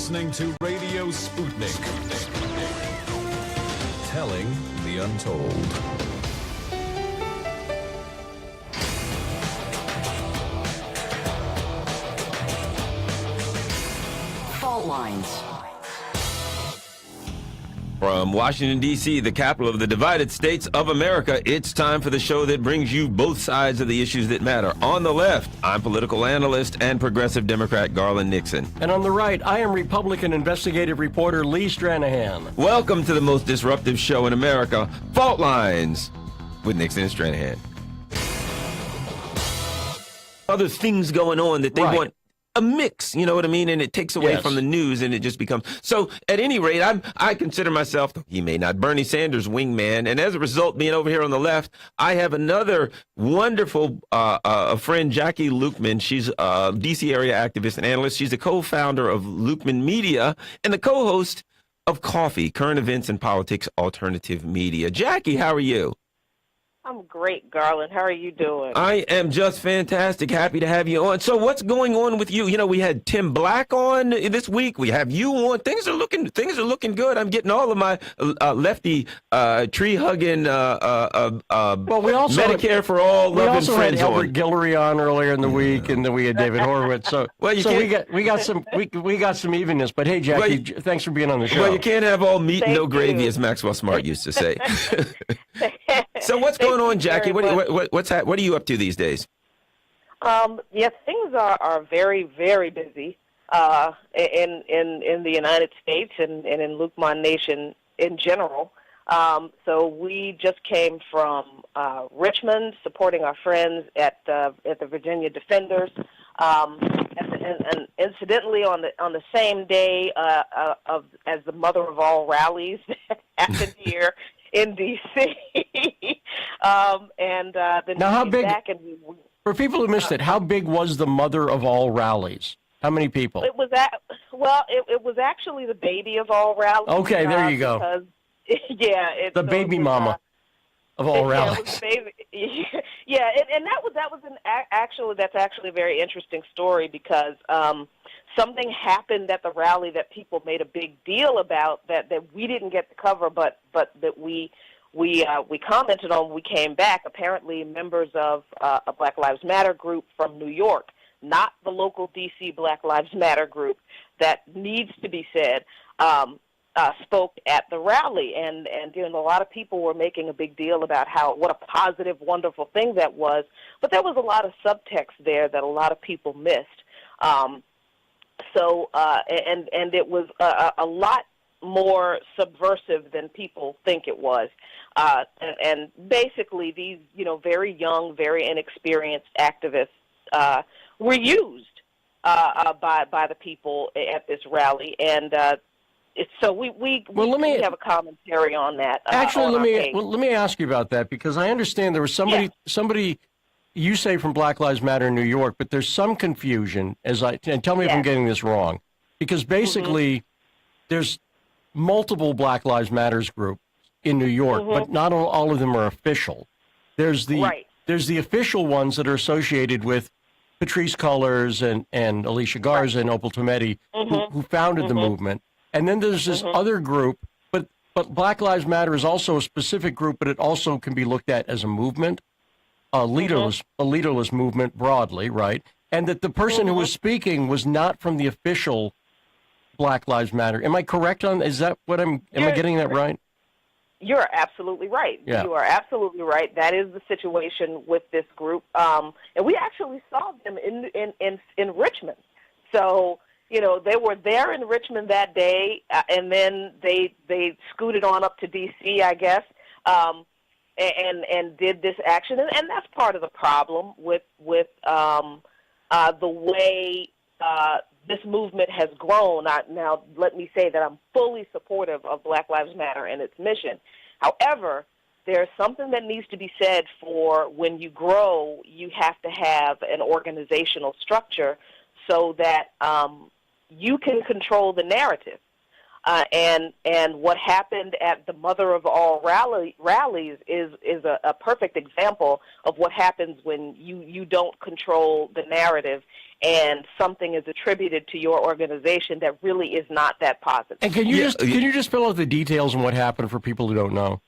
listening to Radio Sputnik. Telling the untold. Fault lines. From Washington, D.C., the capital of the divided states of America, it's time for the show that brings you both sides of the issues that matter. On the left, I'm political analyst and progressive Democrat Garland Nixon. And on the right, I am Republican investigative reporter Lee Stranahan. Welcome to the most disruptive show in America, Fault Lines, with Nixon and Stranahan. Other things going on that they want a mix, you know what I mean? And it takes away from the news and it just becomes... So, at any rate, I consider myself, he may not, Bernie Sanders' wingman. And as a result, being over here on the left, I have another wonderful friend, Jacquie Luqman. She's a D.C. area activist and analyst. She's the co-founder of Luqman Media and the co-host of Coffee, Current Events and Politics Alternative Media. Jacquie, how are you? I'm great, Garland. How are you doing? I am just fantastic. Happy to have you on. So what's going on with you? You know, we had Tim Black on this week. We have you on. Things are looking good. I'm getting all of my lefty tree hugging well, we also Medicare for all love and friends on. We also had Albert Guillory on earlier in the week, and then we had David Horowitz. So we got some evenness. But hey, Jacquie, thanks for being on the show. Well, you can't have all meat and no gravy, as Maxwell Smart used to say. So what's going on, Jacquie? What are you up to these days? Yeah, things are very, very busy in the United States and in Luqman Nation in general. So we just came from Richmond, supporting our friends at the Virginia Defenders, and incidentally on the same day as the mother of all rallies that happened here in D.C. Then now, how big? Back and for people who missed it, how big was the mother of all rallies? How many people? It was actually the baby of all rallies. Okay, there you go. Because, the baby mama of all rallies. Yeah, and that's actually a very interesting story because something happened at the rally that people made a big deal about that we didn't get to cover, but that we commented on when we came back. Apparently, members of a Black Lives Matter group from New York, not the local D.C. Black Lives Matter group, that needs to be said, spoke at the rally, and a lot of people were making a big deal about what a positive, wonderful thing that was. But there was a lot of subtext there that a lot of people missed. And it was a lot more subversive than people think it was. And basically, these very young, very inexperienced activists were used by the people at this rally, and so we have a commentary on that. Actually, let me ask you about that, because I understand there was somebody you say from Black Lives Matter in New York, but there's some confusion, and tell me if I'm getting this wrong, because basically there's multiple Black Lives Matters groups in New York, but not all of them are official. There's the official ones that are associated with Patrisse Cullors and Alicia Garza and Opal Tometi, who founded the movement. And then there's this other group, but Black Lives Matter is also a specific group, but it also can be looked at as a movement, a leaderless movement broadly, right? And that the person who was speaking was not from the official Black Lives Matter. Am I correct is that what am I getting that right? You're absolutely right. Yeah. You are absolutely right. That is the situation with this group. And we actually saw them in Richmond. So, they were there in Richmond that day, and then they scooted on up to D.C., I guess, and did this action. And that's part of the problem with the way this movement has grown. Now, let me say that I'm fully supportive of Black Lives Matter and its mission. However, there's something that needs to be said for when you grow, you have to have an organizational structure so that you can control the narrative. And what happened at the Mother of All rallies is a perfect example of what happens when you don't control the narrative and something is attributed to your organization that really is not that positive. And can you just fill out the details on what happened for people who don't know?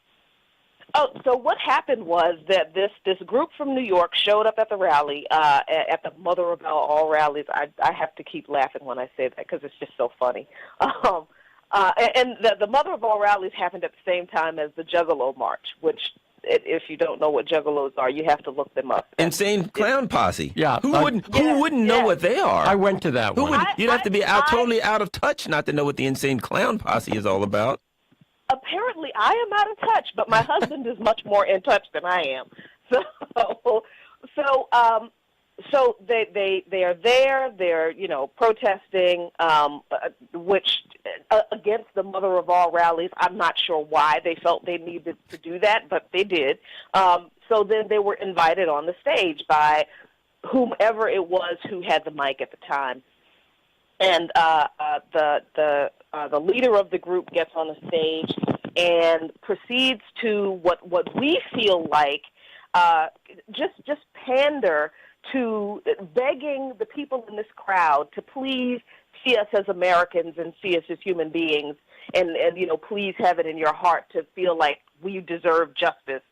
Oh, so what happened was that this group from New York showed up at the rally, at the Mother of All rallies. I have to keep laughing when I say that because it's just so funny. And the Mother of All rallies happened at the same time as the Juggalo March, which, if you don't know what Juggalos are, you have to look them up. Insane Clown Posse. Yeah. Who wouldn't know what they are? I went to that one. You'd have to be totally out of touch not to know what the Insane Clown Posse is all about. Apparently, I am out of touch, but my husband is much more in touch than I am. So they are there. They're protesting, which against the Mother of All rallies. I'm not sure why they felt they needed to do that, but they did. So then they were invited on the stage by whomever it was who had the mic at the time, and the leader of the group gets on the stage and proceeds to what we feel like just pander to begging the people in this crowd to please see us as Americans and see us as human beings, and please have it in your heart to feel like we deserve justice,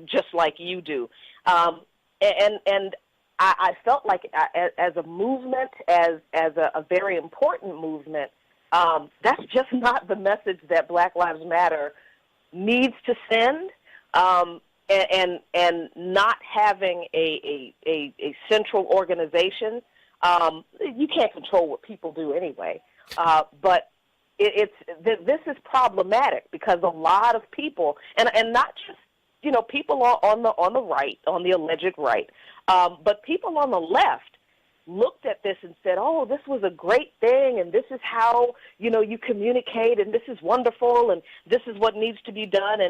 just like you do. And I felt like as a movement, as a very important movement, that's just not the message that Black Lives Matter needs to send. And not having a central organization, you can't control what people do anyway. But this is problematic because a lot of people, and not just people on the right, on the alleged right, but people on the left looked at this and said, "Oh, this was a great thing, and this is how you communicate, and this is wonderful, and this is what needs to be done."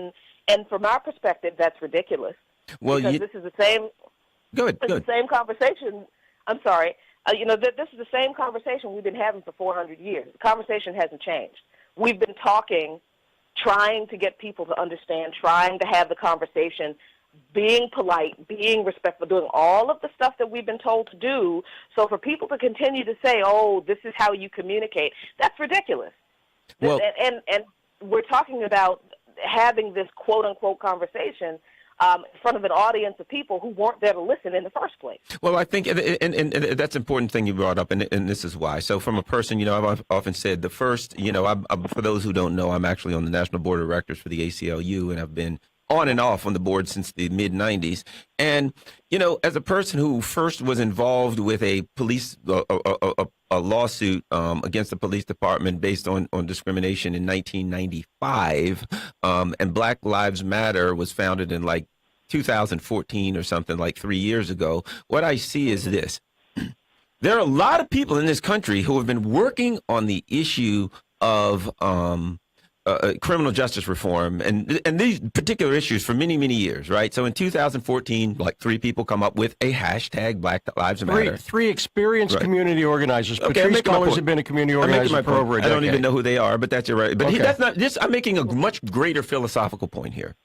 And from our perspective, that's ridiculous. Well, because this is the same. Good. The same conversation. I'm sorry. This is the same conversation we've been having for 400 years. The conversation hasn't changed. We've been talking, trying to get people to understand, trying to have the conversation, being polite, being respectful, doing all of the stuff that we've been told to do. So for people to continue to say, "Oh, this is how you communicate," that's ridiculous. Well, and we're talking about having this quote-unquote conversation in front of an audience of people who weren't there to listen in the first place. Well, I think, and that's an important thing you brought up, and this is why. So from a person, I've often said the first, for those who don't know, I'm actually on the National Board of Directors for the ACLU, and I've been on and off on the board since the mid-'90s. And, as a person who first was involved with a police, a lawsuit against the police department based on discrimination in 1995, and Black Lives Matter was founded in like 2014 or something, like 3 years ago, what I see is this. There are a lot of people in this country who have been working on the issue of criminal justice reform and these particular issues for many, many years, right? So in 2014, like 3 people come up with a hashtag Black Lives Matter. Three experienced community organizers. Okay, Patrice Cullors have been a community organizer for over a decade. I don't even know who they are, but that's right. But that's not this. I'm making a much greater philosophical point here.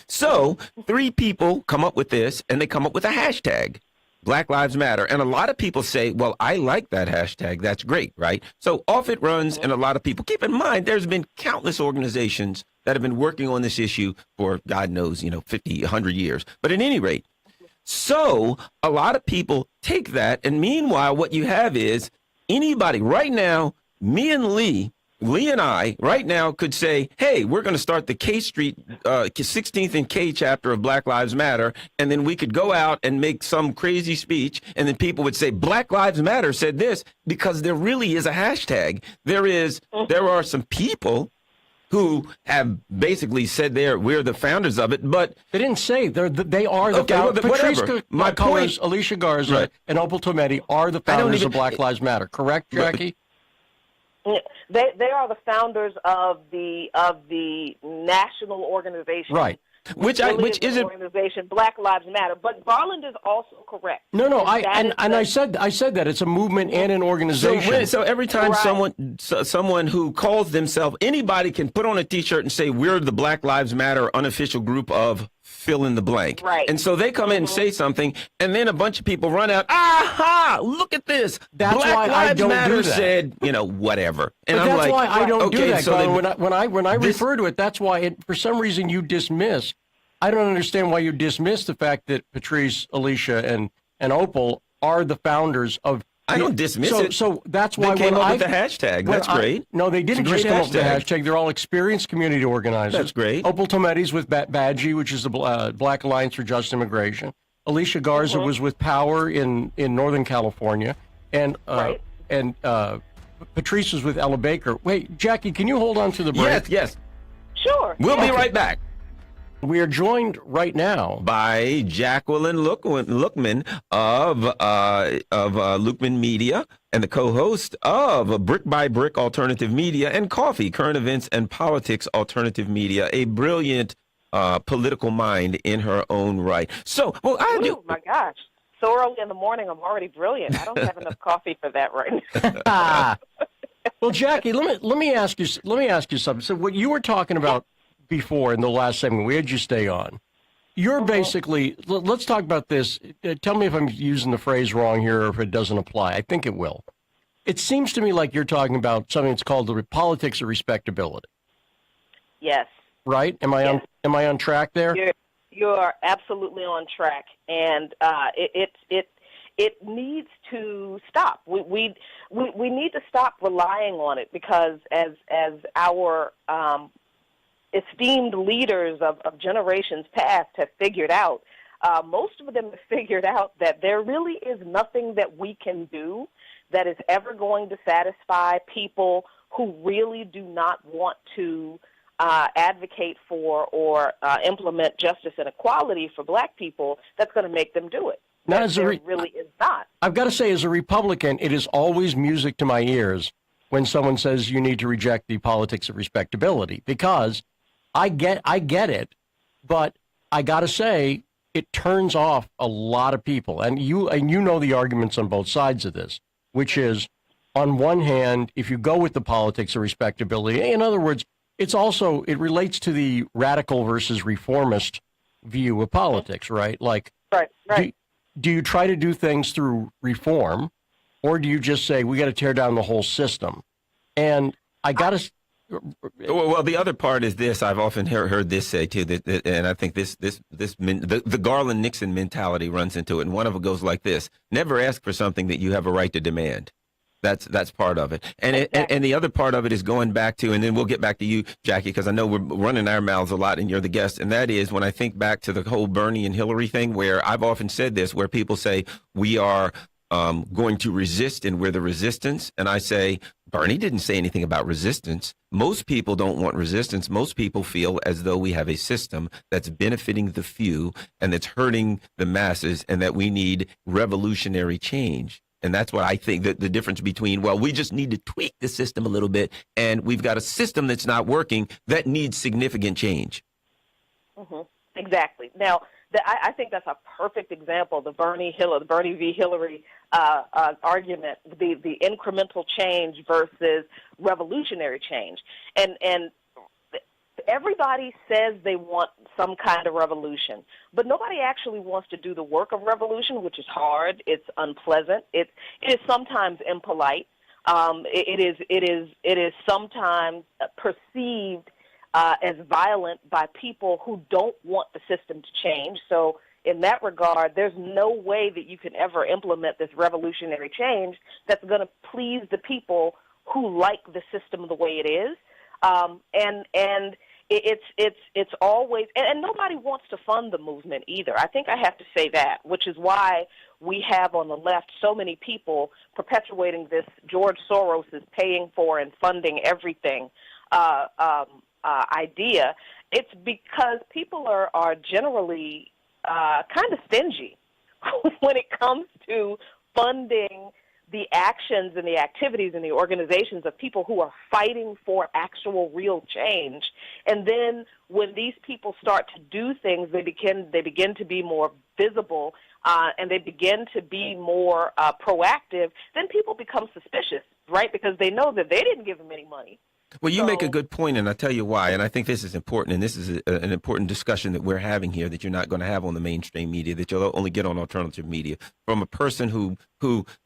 So 3 people come up with this, and they come up with a hashtag. Black Lives Matter. And a lot of people say, well, I like that hashtag. That's great, right? So off it runs, and a lot of people, keep in mind, there's been countless organizations that have been working on this issue for, God knows, 50, 100 years. But at any rate, so a lot of people take that, and meanwhile, what you have is anybody right now, me and Lee and I right now could say, hey, we're going to start the K Street, 16th and K chapter of Black Lives Matter. And then we could go out and make some crazy speech. And then people would say, Black Lives Matter said this, because there really is a hashtag. There are some people who have basically said we're the founders of it, but they didn't say they are the founders. Patrice Cullors, Alicia Garza, right, and Opal Tometi are the founders of Black Lives Matter. Correct, Jacquie? They are the founders of the national organization, right? Which is isn't organization, Black Lives Matter. But Garland is also correct. No, I said that it's a movement and an organization. So every time someone who calls themselves, anybody can put on a T-shirt and say we're the Black Lives Matter unofficial group of fill in the blank. Right. And so they come in and say something, and then a bunch of people run out. Aha! Look at this. That's Black why I Lives don't Matter do that. Said, whatever. And But I'm that's why I don't do that. So when I refer to it, that's why for some reason you dismiss. I don't understand why you dismiss the fact that Patrice, Alicia, and Opal are the founders of. I don't dismiss it. So that's why they came up with the hashtag. That's great. No, they didn't just come up with the hashtag. They're all experienced community organizers. That's great. Opal Tometi's with Badgie, which is the Black Alliance for Just Immigration. Alicia Garza was with Power in Northern California, and Patrice was with Ella Baker. Wait, Jackie, can you hold on to the break? Yes. Sure. We'll be right back. We are joined right now by Jacqueline Luqman of Luqman Media and the co-host of Brick by Brick Alternative Media and Coffee, Current Events and Politics Alternative Media, a brilliant political mind in her own right. So, Oh my gosh. So early in the morning, I'm already brilliant. I don't have enough coffee for that right now. Well, Jackie, let me ask you something. So what you were talking about before in the last segment, we had you stay on. You're basically, let's talk about this. Tell me if I'm using the phrase wrong here or if it doesn't apply. I think it will. It seems to me like you're talking about something that's called the politics of respectability. Yes. Right? Am I on track there? You are absolutely on track, and it needs to stop. We need to stop relying on it because as our esteemed leaders of generations past have figured out, most of them have figured out that there really is nothing that we can do that is ever going to satisfy people who really do not want to advocate for or implement justice and equality for black people. That's going to make them do it. Now, there really is not. I've got to say, as a Republican, it is always music to my ears when someone says you need to reject the politics of respectability, because I get it, but I got to say it turns off a lot of people, and you know the arguments on both sides of this, which is, on one hand, if you go with the politics of respectability, in other words, it relates to the radical versus reformist view of politics, right? Like, right. Do you try to do things through reform, or do you just say we got to tear down the whole system? And I got to. Well, the other part is this. I've often heard this say too, that and I think the Garland Nixon mentality runs into it. And one of it goes like this: never ask for something that you have a right to demand. That's part of it. And the other part of it is going back to, and then we'll get back to you, Jackie, because I know we're running our mouths a lot and you're the guest. And that is when I think back to the whole Bernie and Hillary thing, where I've often said this, where people say we are going to resist and we're the resistance. And I say, Bernie didn't say anything about resistance. Most people don't want resistance. Most people feel as though we have a system that's benefiting the few and that's hurting the masses, and that we need revolutionary change. And that's what I think that the difference between, well, we just need to tweak the system a little bit, and we've got a system that's not working that needs significant change. Mm-hmm. Exactly. Now, I think that's a perfect example, the Bernie v. Hillary argument, the incremental change versus revolutionary change. And everybody says they want some kind of revolution, but nobody actually wants to do the work of revolution, which is hard. It's unpleasant. It is sometimes impolite. It is sometimes perceived as violent by people who don't want the system to change. So in that regard, there's no way that you can ever implement this revolutionary change that's going to please the people who like the system the way it is. And it's always, and nobody wants to fund the movement either. I think I have to say that, which is why we have on the left so many people perpetuating this George Soros is paying for and funding everything idea. It's because people are generally kind of stingy when it comes to funding the actions and the activities and the organizations of people who are fighting for actual real change. And then when these people start to do things, they begin to be more visible and they begin to be more proactive, then people become suspicious, right? Because they know that they didn't give them any money. Well, you make a good point, and I'll tell you why. And I think this is important, and this is an important discussion that we're having here that you're not going to have on the mainstream media, that you'll only get on alternative media. From a person who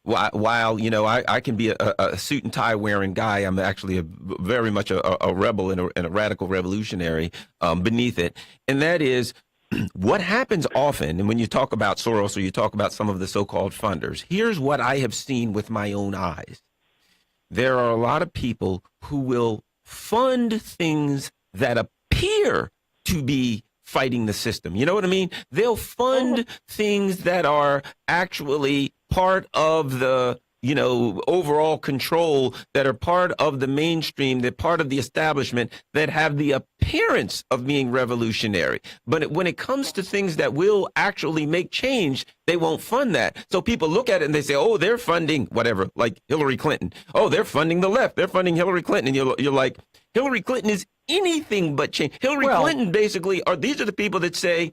while I can be a suit and tie wearing guy, I'm actually very much a rebel and a radical revolutionary beneath it. And that is what happens often, and when you talk about Soros or you talk about some of the so-called funders, here's what I have seen with my own eyes. There are a lot of people who will fund things that appear to be fighting the system. You know what I mean? They'll fund things that are actually part of the, overall control, that are part of the mainstream, that part of the establishment, that have the appearance of being revolutionary. But when it comes to things that will actually make change, they won't fund that. So people look at it and they say, oh, they're funding whatever, like Hillary Clinton. Oh, they're funding the left. They're funding Hillary Clinton. And you're like, Hillary Clinton is anything but change. Hillary Clinton basically these are the people that say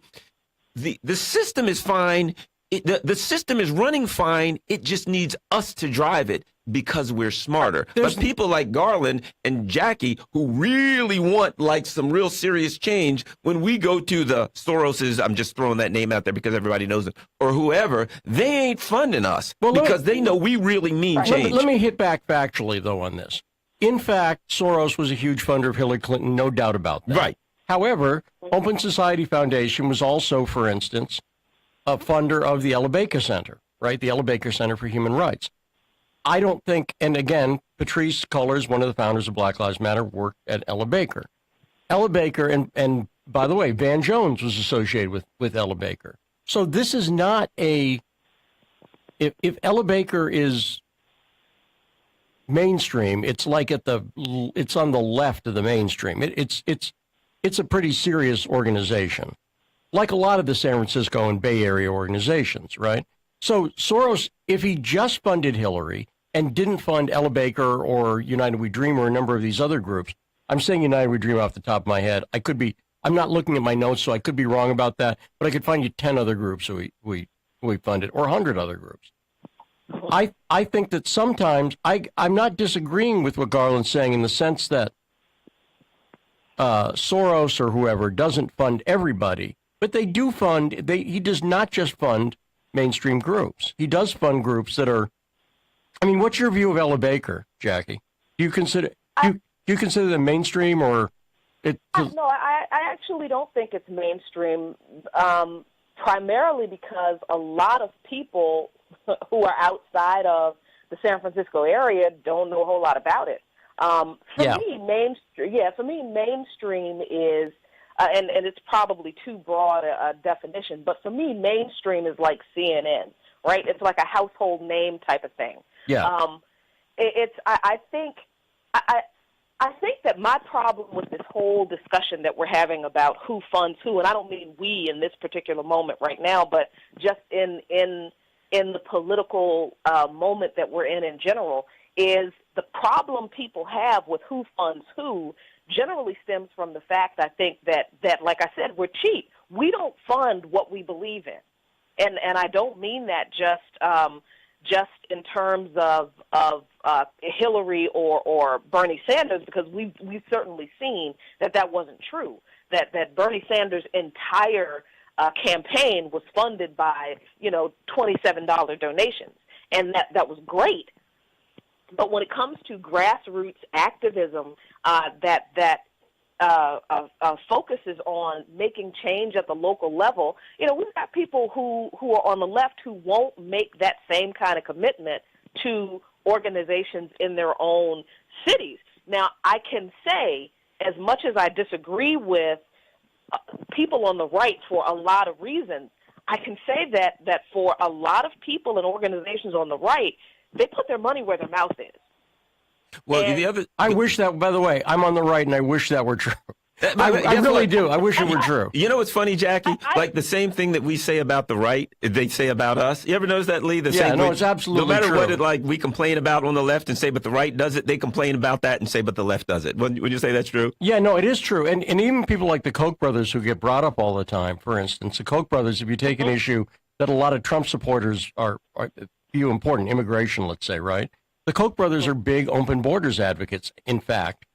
the system is fine. The system is running fine. It just needs us to drive it because we're smarter. But people like Garland and Jacquie, who really want like some real serious change, when we go to the Soroses, I'm just throwing that name out there because everybody knows it, or whoever, they ain't funding us because they know we really mean change. Let me hit back factually, though, on this. In fact, Soros was a huge funder of Hillary Clinton, no doubt about that. Right. However, Open Society Foundation was also, for instance, a funder of the Ella Baker Center, right? The Ella Baker Center for Human Rights. I don't think, and again, Patrisse Cullors, one of the founders of Black Lives Matter, worked at Ella Baker. Ella Baker, and by the way, Van Jones was associated with Ella Baker. So this is not if Ella Baker is mainstream, it's like it's on the left of the mainstream. It's a pretty serious organization, like a lot of the San Francisco and Bay Area organizations, right? So Soros, if he just funded Hillary and didn't fund Ella Baker or United We Dream or a number of these other groups, I'm saying United We Dream off the top of my head. I'm not looking at my notes, so I could be wrong about that, but I could find you 10 other groups we funded or 100 other groups. I think that sometimes I'm not disagreeing with what Garland's saying in the sense that Soros or whoever doesn't fund everybody, but they do fund. He does not just fund mainstream groups. He does fund groups that are. I mean, what's your view of Ella Baker, Jacquie? Do you consider them mainstream or? No, I actually don't think it's mainstream. Primarily because a lot of people who are outside of the San Francisco area don't know a whole lot about it. For me, mainstream is, and it's probably too broad a definition, but for me, mainstream is like CNN, right? It's like a household name type of thing. Yeah. I think that my problem with this whole discussion that we're having about who funds who, and I don't mean we in this particular moment right now, but just in the political moment that we're in general, is the problem people have with who funds who generally stems from the fact, I think, that like I said, we're cheap. We don't fund what we believe in. And I don't mean that just in terms of Hillary or Bernie Sanders, because we've certainly seen that wasn't true, that Bernie Sanders' entire campaign was funded by, $27 donations, and that was great. But when it comes to grassroots activism that focuses on making change at the local level, we've got people who are on the left who won't make that same kind of commitment to organizations in their own cities. Now, I can say, as much as I disagree with people on the right for a lot of reasons, I can say that for a lot of people and organizations on the right, they put their money where their mouth is. Well, I wish that, by the way, I'm on the right, and I wish that were true. I really do. I wish it were true. You know what's funny, Jackie? Like the same thing that we say about the right, they say about us. You ever notice that, Lee? It's absolutely true. No matter true. what we complain about on the left and say, but the right does it, they complain about that and say, but the left does it. Would you say that's true? Yeah, no, it is true. And even people like the Koch brothers who get brought up all the time, for instance, the Koch brothers, if you take an issue that a lot of Trump supporters are view important, immigration, let's say, right? The Koch brothers are big open borders advocates, in fact.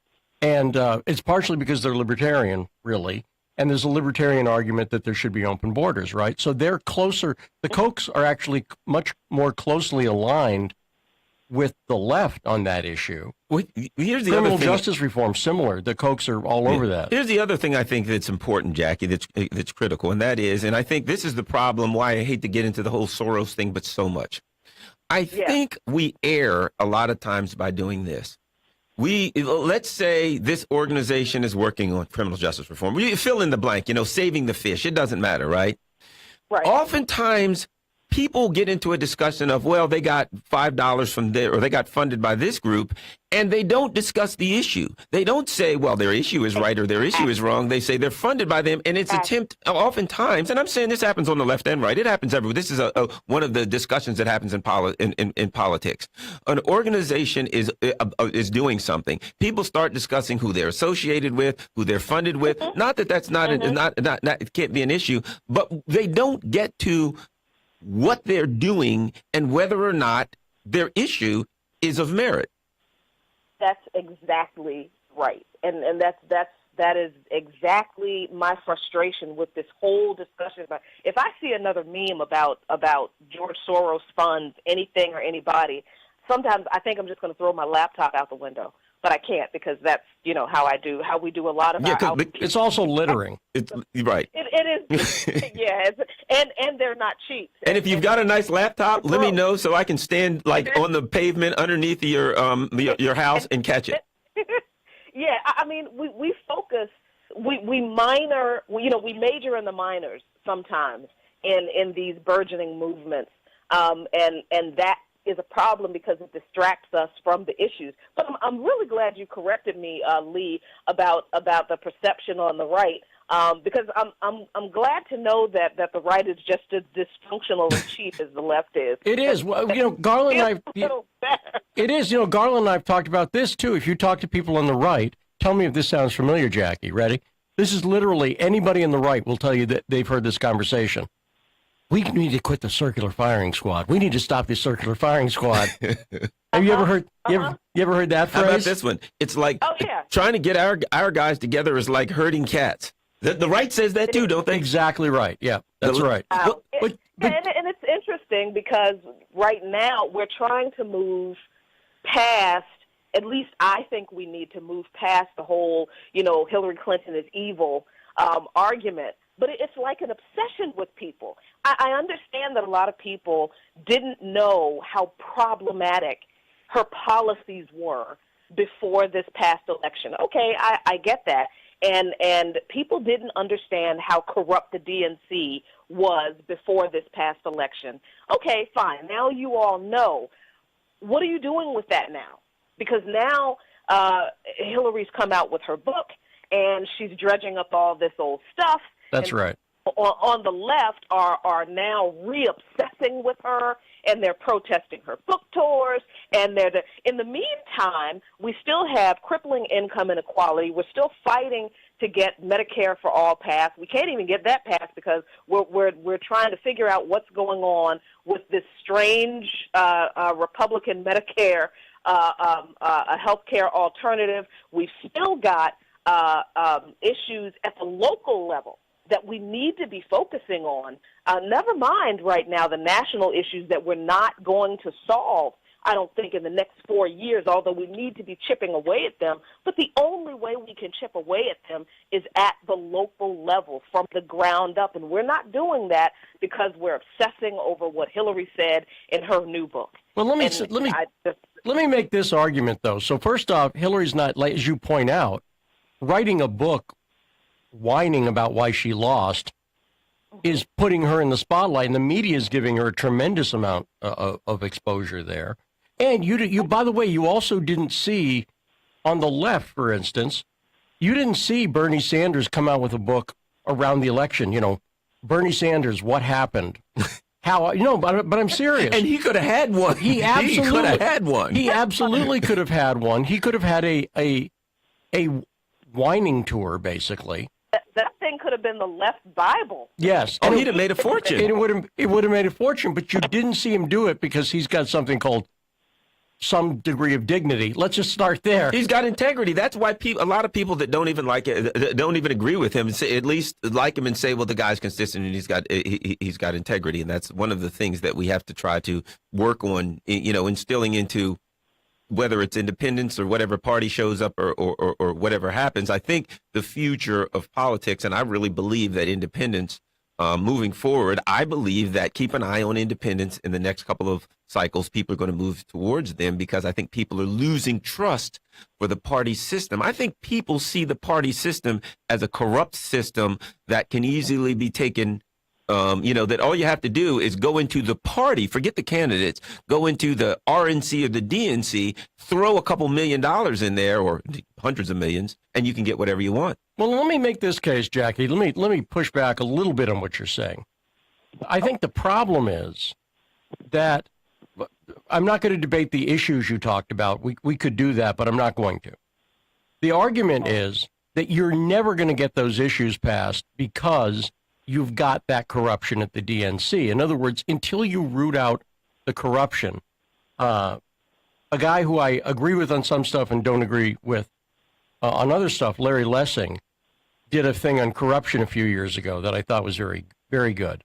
And it's partially because they're libertarian, really. And there's a libertarian argument that there should be open borders, right? So they're closer. The Kochs are actually much more closely aligned with the left on that issue. Well, here's the Criminal other thing. justice reform, similar. The Kochs are all over that. Here's the other thing I think that's important, Jackie, that's critical, and that is, and I think this is the problem why I hate to get into the whole Soros thing, but so much. I think we err a lot of times by doing this. Let's say this organization is working on criminal justice reform. We fill in the blank, saving the fish. It doesn't matter, right? Right. Oftentimes, people get into a discussion of, well, they got $5 from there, or they got funded by this group, and they don't discuss the issue. They don't say, well, their issue is right or their issue is wrong. They say they're funded by them, and it's oftentimes, and I'm saying this happens on the left and right. It happens everywhere. This is one of the discussions that happens in politics. An organization is doing something. People start discussing who they're associated with, who they're funded with. Not that that's not it can't be an issue, but they don't get to what they're doing and whether or not their issue is of merit. That's exactly right, and that is exactly my frustration with this whole discussion. If I see another meme about George Soros funds anything or anybody, sometimes I think I'm just going to throw my laptop out the window. But I can't, because that's how we do a lot of our outreach. It's also littering. It's right. It is. Yeah, and they're not cheap. And if you've got a nice laptop, let me know so I can stand on the pavement underneath your house and catch it. Yeah, I mean, we focus, we minor, we major in the minors sometimes in these burgeoning movements, and that is a problem because it distracts us from the issues. But I'm really glad you corrected me, Lee, about the perception on the right, because I'm glad to know that the right is just as dysfunctional and cheap as the left is. It is. Well, Garland and it is. Garland and I have talked about this too. If you talk to people on the right, tell me if this sounds familiar, Jackie. Ready? This is literally anybody on the right will tell you that they've heard this conversation. We need to quit the circular firing squad. We need to stop the circular firing squad. Have you ever heard? You ever heard that phrase? How about this one? It's like trying to get our guys together is like herding cats. The right says that too, don't they? Exactly right. Yeah, that's right. And it's interesting because right now we're trying to move past. At least I think we need to move past the whole, Hillary Clinton is evil argument. But it's like an obsession with people. I understand that a lot of people didn't know how problematic her policies were before this past election. Okay, I get that. And people didn't understand how corrupt the DNC was before this past election. Okay, fine. Now you all know. What are you doing with that now? Because now Hillary's come out with her book, and she's dredging up all this old stuff. That's right. On the left are now re-obsessing with her, and they're protesting her book tours. And in the meantime, we still have crippling income inequality. We're still fighting to get Medicare for all passed. We can't even get that passed because we're trying to figure out what's going on with this strange Republican Medicare, a healthcare alternative. We've still got issues at the local level that we need to be focusing on. Never mind right now the national issues that we're not going to solve, I don't think, in the next 4 years, although we need to be chipping away at them. But the only way we can chip away at them is at the local level, from the ground up. And we're not doing that because we're obsessing over what Hillary said in her new book. Well, let me make this argument, though. So first off, Hillary's not, as you point out, writing a book whining about why she lost is putting her in the spotlight, and the media is giving her a tremendous amount of exposure there. And you, by the way, you also didn't see on the left, for instance, You didn't see Bernie Sanders come out with a book around the election. Bernie Sanders, what happened? How? But I'm serious. And he could have had one. He could have had one. He absolutely could have had one. He could have had a whining tour, basically. That thing could have been the left Bible. Yes. And he'd have made a fortune. It would have made a fortune, but you didn't see him do it because he's got something called some degree of dignity. Let's just start there. He's got integrity. That's why a lot of people that don't even like it, don't even agree with him, at least like him and say, well, the guy's consistent and he's got integrity. And that's one of the things that we have to try to work on, instilling into whether it's independence or whatever party shows up or whatever happens. I think the future of politics, and I really believe that independence moving forward, I believe that keep an eye on independence in the next couple of cycles. People are going to move towards them because I think people are losing trust for the party system. I think people see the party system as a corrupt system that can easily be taken, that all you have to do is go into the party, forget the candidates, go into the RNC or the DNC, throw a couple $1 million in there or hundreds of millions, and you can get whatever you want. Well, let me make this case, Jackie. Let me push back a little bit on what you're saying. I think the problem is that I'm not going to debate the issues you talked about. We could do that, but I'm not going to. The argument is that you're never going to get those issues passed because you've got that corruption at the DNC. In other words, until you root out the corruption, a guy who I agree with on some stuff and don't agree with on other stuff, Larry Lessing, did a thing on corruption a few years ago that I thought was very, very good.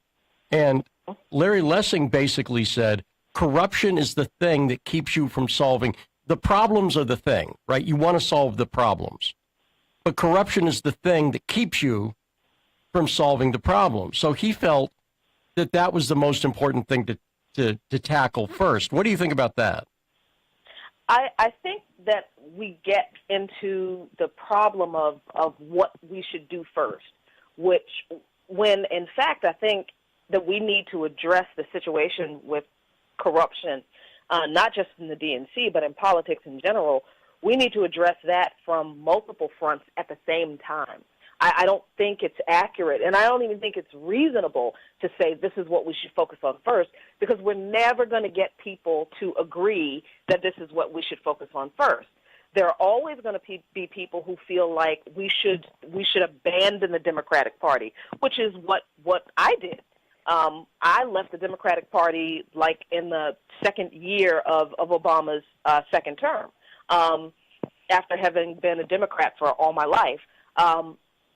And Larry Lessing basically said, corruption is the thing that keeps you from solving. The problems are the thing, right? You want to solve the problems. But corruption is the thing that keeps you from solving the problem. So he felt that that was the most important thing to tackle first. What do you think about that? I think that we get into the problem of what we should do first, when in fact I think that we need to address the situation with corruption, not just in the DNC, but in politics in general. We need to address that from multiple fronts at the same time. I don't think it's accurate, and I don't even think it's reasonable to say this is what we should focus on first, because we're never going to get people to agree that this is what we should focus on first. There are always going to be people who feel like we should abandon the Democratic Party, which is what I did. I left the Democratic Party like in the second year of Obama's second term, after having been a Democrat for all my life.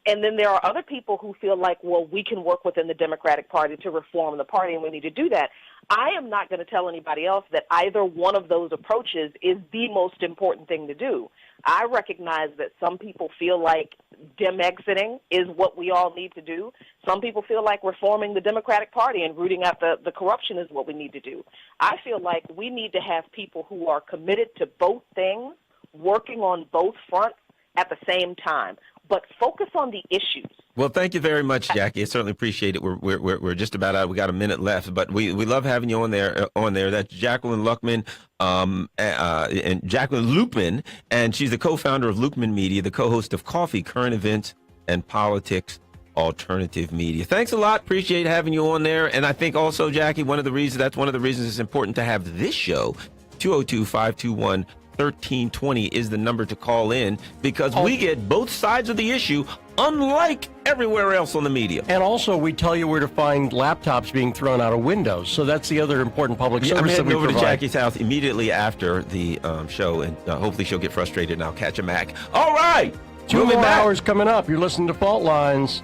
And then there are other people who feel like, well, we can work within the Democratic Party to reform the party, and we need to do that. I am not going to tell anybody else that either one of those approaches is the most important thing to do. I recognize that some people feel like Dem exiting is what we all need to do. Some people feel like reforming the Democratic Party and rooting out the corruption is what we need to do. I feel like we need to have people who are committed to both things, working on both fronts at the same time, but focus on the issues. Well, thank you very much, Jackie. I certainly appreciate it. We're just about out. We got a minute left, but we love having you on there. That's Jacqueline Luqman, and Jacqueline Luqman, and she's the co-founder of Luqman Media, the co-host of Coffee, Current Events, and Politics Alternative Media. Thanks a lot. Appreciate having you on there. And I think also, Jackie, that's one of the reasons it's important to have this show. 202-521-1320 is the number to call in, because we get both sides of the issue, unlike everywhere else on the media. And also, we tell you where to find laptops being thrown out of windows. So that's the other important public service that we over provide. to Jackie's house immediately after the show, and hopefully she'll get frustrated and I'll catch a Mac. All right. 2 more hours coming up. You're listening to Fault Lines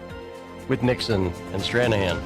with Nixon and Stranahan.